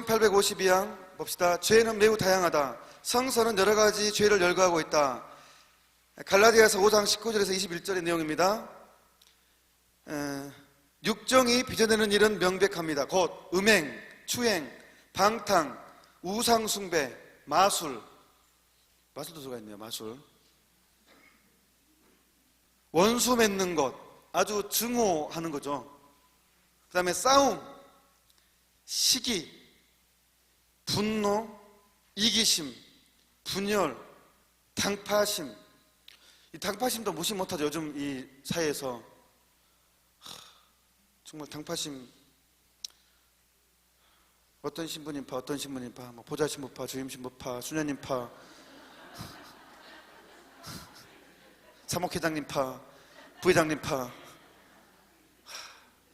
1852양 봅시다. 죄는 매우 다양하다. 성서는 여러 가지 죄를 열거하고 있다. 갈라디아서 5장 19절에서 21절의 내용입니다. 육정이 빚어내는 일은 명백합니다. 곧 음행, 추행, 방탕, 우상숭배, 마술도 들어가 있네요. 마술, 원수 맺는 것, 아주 증오하는 거죠. 그 다음에 싸움, 시기, 분노, 이기심, 분열, 당파심. 이 당파심도 무시 못하죠. 요즘 이 사회에서 정말 당파심, 어떤 신부님파, 어떤 신부님파, 뭐 보좌 신부파, 주임 신부파, 수녀님파, 사목회장님파, 부회장님파,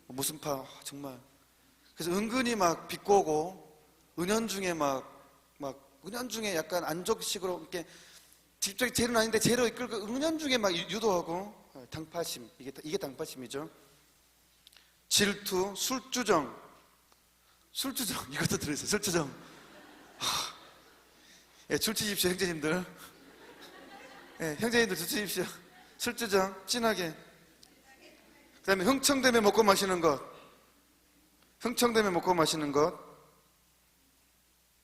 무슨 파, 정말. 그래서 은근히 막 비꼬고, 은연중에 은연중에 약간 안족식으로 이렇게 직접적인 죄는 아닌데 죄로 이끌고 은연중에 막 유도하고, 당파심, 이게 당파심이죠. 질투, 술주정, 이것도 들어있어요. 술주정. 예, 줄 치십시오, 형제님들. 예, 형제님들 줄 치십시오. 술주정, 진하게. 그 다음에 흥청되며 먹고 마시는 것.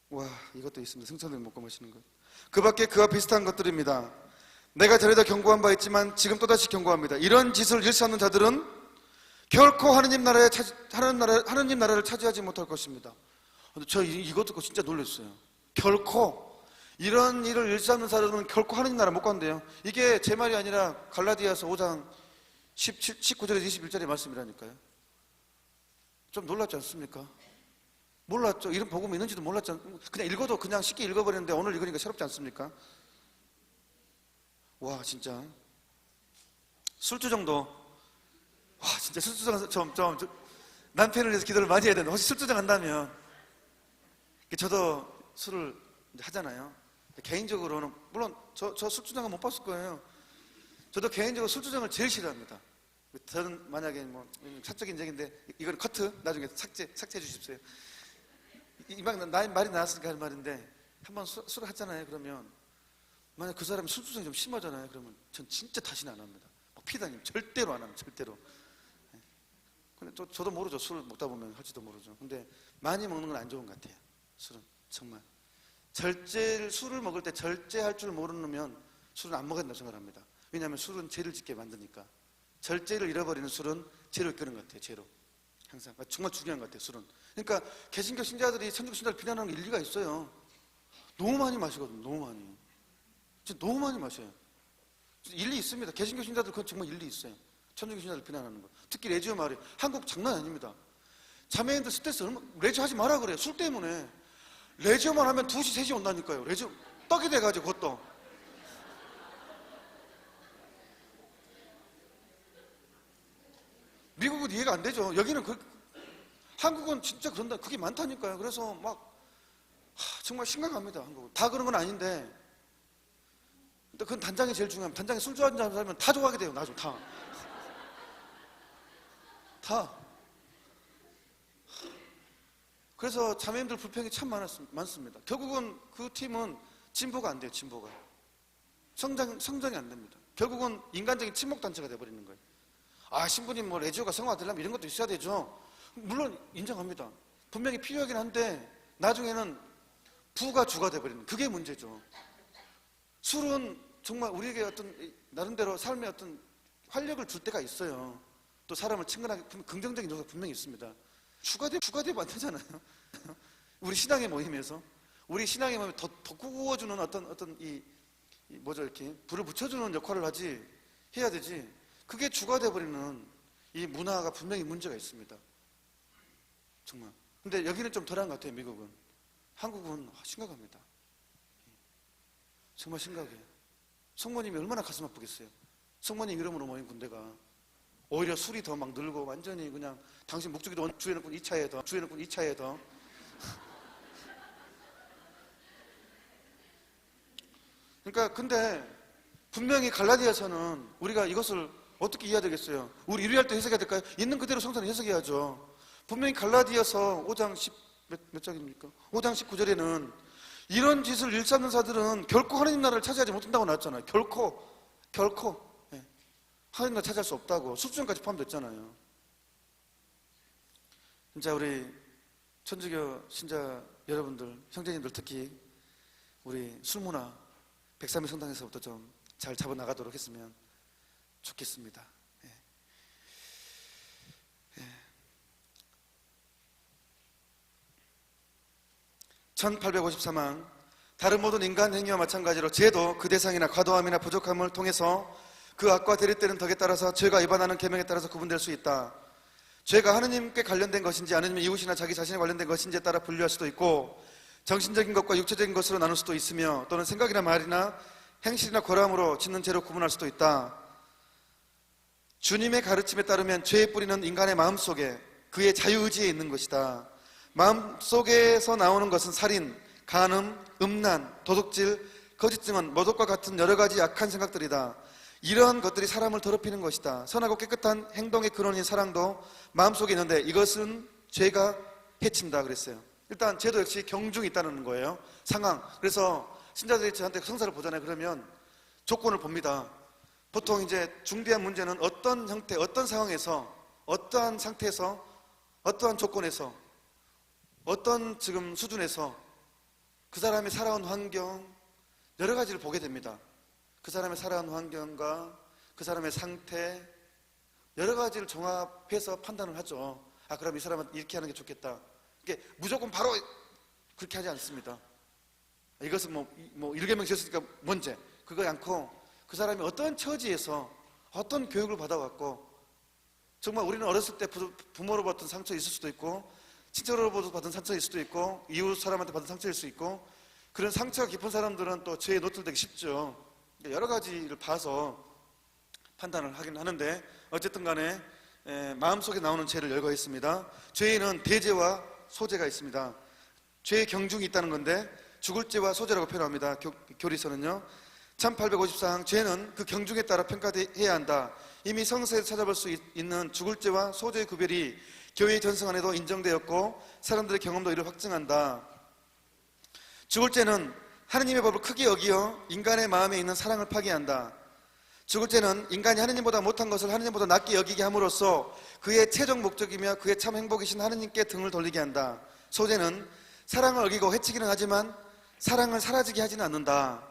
와, 이것도 있습니다. 흥청되며 먹고 마시는 것. 그 밖에 그와 비슷한 것들입니다. 내가 전에도 경고한 바 있지만 지금 또다시 경고합니다. 이런 짓을 일삼는 자들은 결코 하느님 나라를 차지하지 못할 것입니다. 저 이거 듣고 진짜 놀랐어요. 결코 이런 일을 일삼는 사람은 결코 하느님 나라 못 간대요. 이게 제 말이 아니라 갈라디아서 5장 19절에서 21절의 말씀이라니까요. 좀 놀랍지 않습니까? 몰랐죠. 이런 복음이 있는지도 몰랐죠. 그냥 읽어도 그냥 쉽게 읽어버렸는데 오늘 읽으니까 새롭지 않습니까? 와, 진짜 술주정도, 와, 진짜 술주정 좀 남편을 위해서 기도를 많이 해야 되는데, 혹시 술주정 한다면, 저도 술을 하잖아요. 개인적으로는 물론 저 술주정은 못 봤을 거예요. 저도 개인적으로 술주정을 제일 싫어합니다. 저는 만약에 뭐 사적인 얘기인데 이건 커트 나중에 삭제해 주십시오. 나의 말이 나왔으니까 하는 말인데, 한번 술을 하잖아요. 그러면 만약 그 사람이 술주정이 좀 심하잖아요. 그러면 전 진짜 다시는 안 합니다. 피다님 절대로 안 합니다. 절대로. 근데 저도 모르죠. 술을 먹다 보면 할지도 모르죠. 근데 많이 먹는 건 안 좋은 것 같아요. 술은 정말 술을 먹을 때 절제할 줄 모르면 술은 안 먹어야 된다고 생각합니다. 왜냐하면 술은 죄를 짓게 만드니까. 절제를 잃어버리는 술은 죄로 이끄는 것 같아요. 죄로. 항상 정말 중요한 것 같아요. 술은. 그러니까 개신교 신자들이 천주교 신자를 비난하는 일리가 있어요. 너무 많이 마시거든요. 너무 많이. 진짜 너무 많이 마셔요. 일리 있습니다. 개신교 신자들 그건 정말 일리 있어요. 천주교 신자들 비난하는 거. 특히 레지오 말이 한국 장난 아닙니다. 자매인들 스트레스 레지오 하지 마라 그래요. 술 때문에. 레지오만 하면 2시, 3시 온다니까요. 레지오 떡이 돼가지고 그것도. 미국은 이해가 안 되죠. 여기는 한국은 진짜 그런다. 그게 많다니까요. 그래서 정말 심각합니다. 한국은. 다 그런 건 아닌데. 그건 단장이 제일 중요합니다. 단장이 술 좋아하는 사람은 다 좋아하게 돼요. 나중 다. 그래서 자매님들 불평이 참 많습니다. 결국은 그 팀은 진보가 안 돼요. 진보가. 성장이 안 됩니다. 결국은 인간적인 친목단체가 돼버리는 거예요. 신부님 레지오가 성화되려면 이런 것도 있어야 되죠. 물론 인정합니다. 분명히 필요하긴 한데 나중에는 부가 주가 돼버리는, 그게 문제죠. 술은 정말 우리에게 어떤 나름대로 삶의 어떤 활력을 줄 때가 있어요. 또 사람을 친근하게, 긍정적인 요소가 분명히 있습니다. 주가 되면 안 되잖아요. 우리 신앙의 모임에서 더 구워주는 어떤 이렇게 불을 붙여주는 역할을 해야 되지. 그게 주가 돼버리는 이 문화가 분명히 문제가 있습니다. 정말. 근데 여기는 좀 덜한 것 같아요. 미국은. 한국은 심각합니다. 정말 심각해요. 성모님이 얼마나 가슴 아프겠어요. 성모님 이름으로 모인 군대가 오히려 술이 더 막 늘고 완전히 그냥 당신 목적이도 주에는 2차에 더 그러니까 근데 분명히 갈라디아서는 우리가 이것을 어떻게 이해해야 되겠어요? 우리 일위할 때 해석해야 될까요? 있는 그대로 성서는 해석해야죠. 분명히 갈라디아서 5장 몇 장입니까? 5장 19절에는 이런 짓을 일삼는 자들은 결코 하나님 나라를 차지하지 못한다고 나왔잖아요. 결코 예. 하나님 나라 차지할 수 없다고. 술주정까지 포함됐잖아요. 진짜 우리 천주교 신자 여러분들, 형제님들, 특히 우리 술문화 103일 성당에서부터 좀 잘 잡아나가도록 했으면 좋겠습니다. 예. 예. 1854만 다른 모든 인간 행위와 마찬가지로 죄도 그 대상이나 과도함이나 부족함을 통해서 그 악과 대립되는 덕에 따라서 죄가 위반하는 계명에 따라서 구분될 수 있다. 죄가 하느님께 관련된 것인지 아니면 이웃이나 자기 자신에 관련된 것인지에 따라 분류할 수도 있고 정신적인 것과 육체적인 것으로 나눌 수도 있으며 또는 생각이나 말이나 행실이나 고람으로 짓는 죄로 구분할 수도 있다. 주님의 가르침에 따르면 죄의 뿌리는 인간의 마음속에 그의 자유의지에 있는 것이다. 마음속에서 나오는 것은 살인, 간음, 음란, 도둑질, 거짓 증언, 모독과 같은 여러 가지 악한 생각들이다. 이러한 것들이 사람을 더럽히는 것이다. 선하고 깨끗한 행동의 근원인 사랑도 마음속에 있는데 이것은 죄가 해친다 그랬어요. 일단 죄도 역시 경중이 있다는 거예요. 상황. 그래서 신자들이 저한테 성사를 보잖아요. 그러면 조건을 봅니다. 보통 이제 중대한 문제는 어떤 형태, 어떤 상황에서, 어떠한 상태에서, 어떠한 조건에서, 어떤 지금 수준에서 그 사람이 살아온 환경, 여러 가지를 보게 됩니다. 그 사람의 살아온 환경과 그 사람의 상태, 여러 가지를 종합해서 판단을 하죠. 아, 그럼 이 사람은 이렇게 하는 게 좋겠다. 이게 무조건 바로 그렇게 하지 않습니다. 이것은 뭐 일개명 지었으니까 문제. 그거 않고 그 사람이 어떤 처지에서 어떤 교육을 받아왔고 정말 우리는 어렸을 때 부모로 받은 상처 있을 수도 있고 친척으로부터 받은 상처일 수도 있고 이웃 사람한테 받은 상처일 수 있고 그런 상처가 깊은 사람들은 또 죄에 노출되기 쉽죠. 여러 가지를 봐서 판단을 하긴 하는데 어쨌든 간에 마음속에 나오는 죄를 열거했습니다. 죄에는 대죄와 소죄가 있습니다. 죄의 경중이 있다는 건데 죽을 죄와 소죄라고 표현합니다. 교리서는요. 1854항 죄는 그 경중에 따라 평가해야 한다. 이미 성서에서 찾아볼 수 있는 죽을 죄와 소죄의 구별이 교회의 전승 안에도 인정되었고 사람들의 경험도 이를 확증한다. 죽을 죄는 하느님의 법을 크게 여기어 인간의 마음에 있는 사랑을 파괴한다. 죽을 죄는 인간이 하느님보다 못한 것을 하느님보다 낮게 여기게 함으로써 그의 최종 목적이며 그의 참 행복이신 하느님께 등을 돌리게 한다. 소죄는 사랑을 어기고 해치기는 하지만 사랑을 사라지게 하지는 않는다.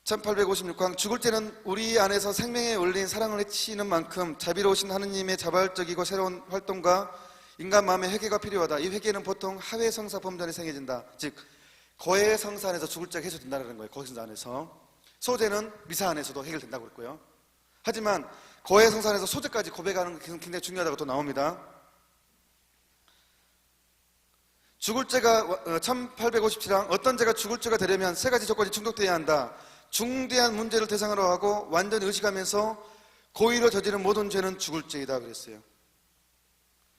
1856항 죽을 때는 우리 안에서 생명의 원리인 사랑을 해치는 만큼 자비로우신 하느님의 자발적이고 새로운 활동과 인간 마음의 회개가 필요하다. 이 회개는 보통 하회성사 범전에 생겨진다. 즉 거해성사 안에서 죽을 죄가 해소된다는 거예요. 거해성사 안에서. 소죄는 미사 안에서도 해결된다고 그랬고요. 하지만 거해성사 안에서 소죄까지 고백하는 게 굉장히 중요하다고 또 나옵니다. 죽을 죄가 1857항 어떤 죄가 죽을 죄가 되려면 세 가지 조건이 충족되어야 한다. 중대한 문제를 대상으로 하고 완전히 의식하면서 고의로 저지른 모든 죄는 죽을 죄이다 그랬어요.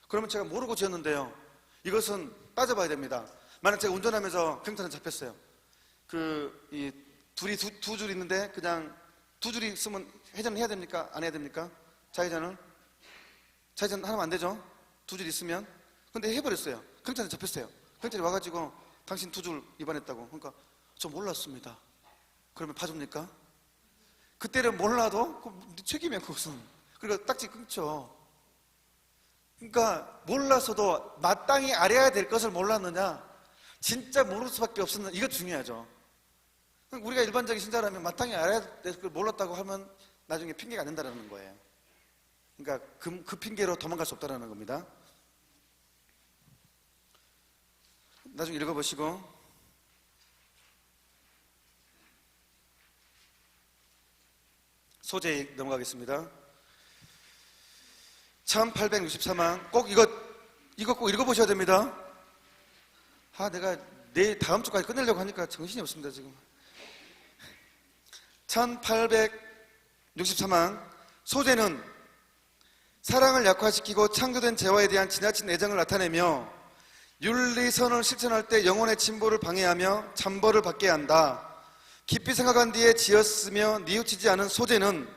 그러면 제가 모르고 지었는데요. 이것은 따져봐야 됩니다. 만약 제가 운전하면서 경찰에 잡혔어요. 둘이 두 줄 있는데 그냥 두 줄이 있으면 회전을 해야 됩니까? 안 해야 됩니까? 좌회전 하면 안 되죠? 두 줄 있으면. 근데 해버렸어요. 경찰에 잡혔어요. 경찰이 와가지고 당신 두 줄 위반했다고. 그러니까 저 몰랐습니다. 그러면 봐줍니까? 그때는 몰라도 책임이야 그것은. 그러니까 딱지 끊죠. 그러니까 몰라서도 마땅히 알아야 될 것을 몰랐느냐, 진짜 모를 수밖에 없었느냐, 이거 중요하죠. 우리가 일반적인 신자라면 마땅히 알아야 될 걸 몰랐다고 하면 나중에 핑계가 안 된다는 거예요. 그러니까 그 핑계로 도망갈 수 없다는 겁니다. 나중에 읽어보시고 소재에 넘어가겠습니다. 1863항 꼭 이거 꼭 읽어보셔야 됩니다. 내가 내일 다음 주까지 끝내려고 하니까 정신이 없습니다 지금. 1863항 소재는 사랑을 약화시키고 창조된 재화에 대한 지나친 애정을 나타내며 윤리선을 실천할 때 영혼의 진보를 방해하며 잠벌을 받게 한다. 깊이 생각한 뒤에 지었으며 뉘우치지 않은 소재는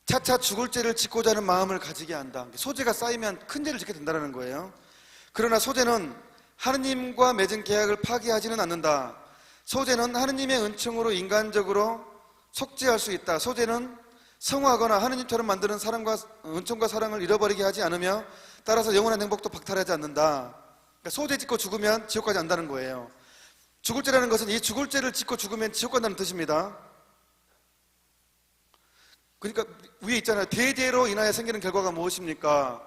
차차 죽을 죄를 짓고자 하는 마음을 가지게 한다. 소재가 쌓이면 큰 죄를 짓게 된다는 거예요. 그러나 소재는 하느님과 맺은 계약을 파기하지는 않는다. 소재는 하느님의 은총으로 인간적으로 속죄할 수 있다. 소재는 성화하거나 하느님처럼 만드는 사랑과 은총과 사랑을 잃어버리게 하지 않으며 따라서 영원한 행복도 박탈하지 않는다. 그러니까 소재 짓고 죽으면 지옥 가지 않는다는 거예요. 죽을 죄라는 것은 이 죽을 죄를 짓고 죽으면 지옥 간다는 뜻입니다. 그러니까 위에 있잖아요. 대죄로 인하여 생기는 결과가 무엇입니까?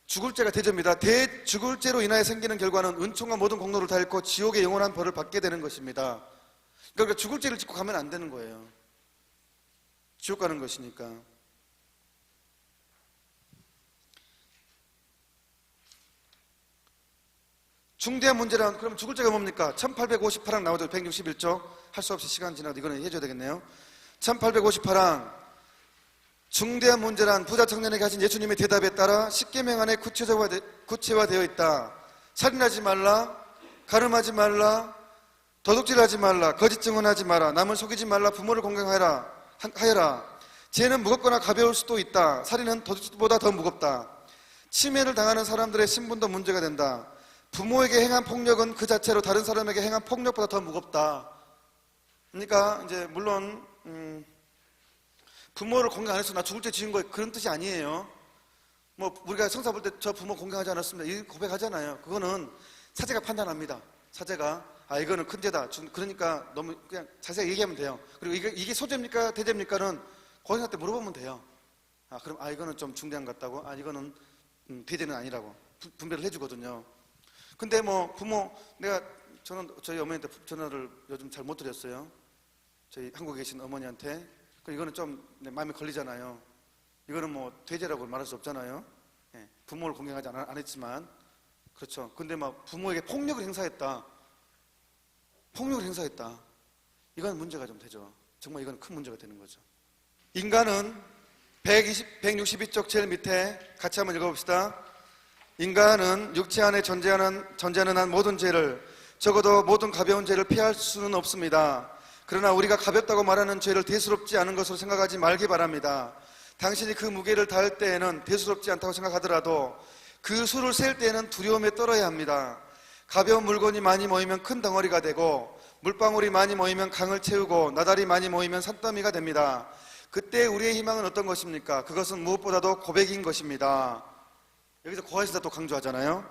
죽을 죄가 대죄입니다. 죽을 죄로 인하여 생기는 결과는 은총과 모든 공로를 다 잃고 지옥의 영원한 벌을 받게 되는 것입니다. 그러니까 죽을 죄를 짓고 가면 안 되는 거예요. 지옥 가는 것이니까. 중대한 문제란 그럼 죽을 죄가 뭡니까? 1858항 나오죠. 161조. 할 수 없이 시간 지나도 이거는 해줘야 되겠네요. 1858항 중대한 문제란 부자 청년에게 하신 예수님의 대답에 따라 십계명 안에 구체화되어 있다. 살인하지 말라, 가늠하지 말라, 도둑질하지 말라, 거짓 증언하지 마라, 남을 속이지 말라, 부모를 공경하여라. 죄는 무겁거나 가벼울 수도 있다. 살인은 도둑질보다 더 무겁다. 침해를 당하는 사람들의 신분도 문제가 된다. 부모에게 행한 폭력은 그 자체로 다른 사람에게 행한 폭력보다 더 무겁다. 그러니까 이제 물론 부모를 공경 안 해서 나 죽을 때 지은 거예요. 그런 뜻이 아니에요. 뭐 우리가 성사 볼 때 저 부모 공경하지 않았습니다. 이 고백하잖아요. 그거는 사제가 판단합니다. 사제가 이거는 큰 죄다. 그러니까 너무 그냥 자세히 얘기하면 돼요. 그리고 이게 소죄입니까 대죄입니까는 고생할 때 물어보면 돼요. 그럼 이거는 좀 중대한 것 같다고. 이거는 대죄는 아니라고 분별을 해주거든요. 근데 뭐 부모 저는 저희 어머니한테 전화를 요즘 잘 못 드렸어요. 저희 한국에 계신 어머니한테. 이거는 좀 마음에 걸리잖아요. 이거는 뭐 대죄라고 말할 수 없잖아요. 부모를 공경하지 안 했지만 그렇죠. 근데 막 부모에게 폭력을 행사했다. 이건 문제가 좀 되죠. 정말 이건 큰 문제가 되는 거죠. 인간은 162쪽 제일 밑에 같이 한번 읽어봅시다. 인간은 육체 안에 존재하는 한 모든 죄를 적어도 모든 가벼운 죄를 피할 수는 없습니다. 그러나 우리가 가볍다고 말하는 죄를 대수롭지 않은 것으로 생각하지 말기 바랍니다. 당신이 그 무게를 다할 때에는 대수롭지 않다고 생각하더라도 그 수를 셀 때에는 두려움에 떨어야 합니다. 가벼운 물건이 많이 모이면 큰 덩어리가 되고 물방울이 많이 모이면 강을 채우고 나달이 많이 모이면 산더미가 됩니다. 그때 우리의 희망은 어떤 것입니까? 그것은 무엇보다도 고백인 것입니다. 여기서 고아시다 또 강조하잖아요.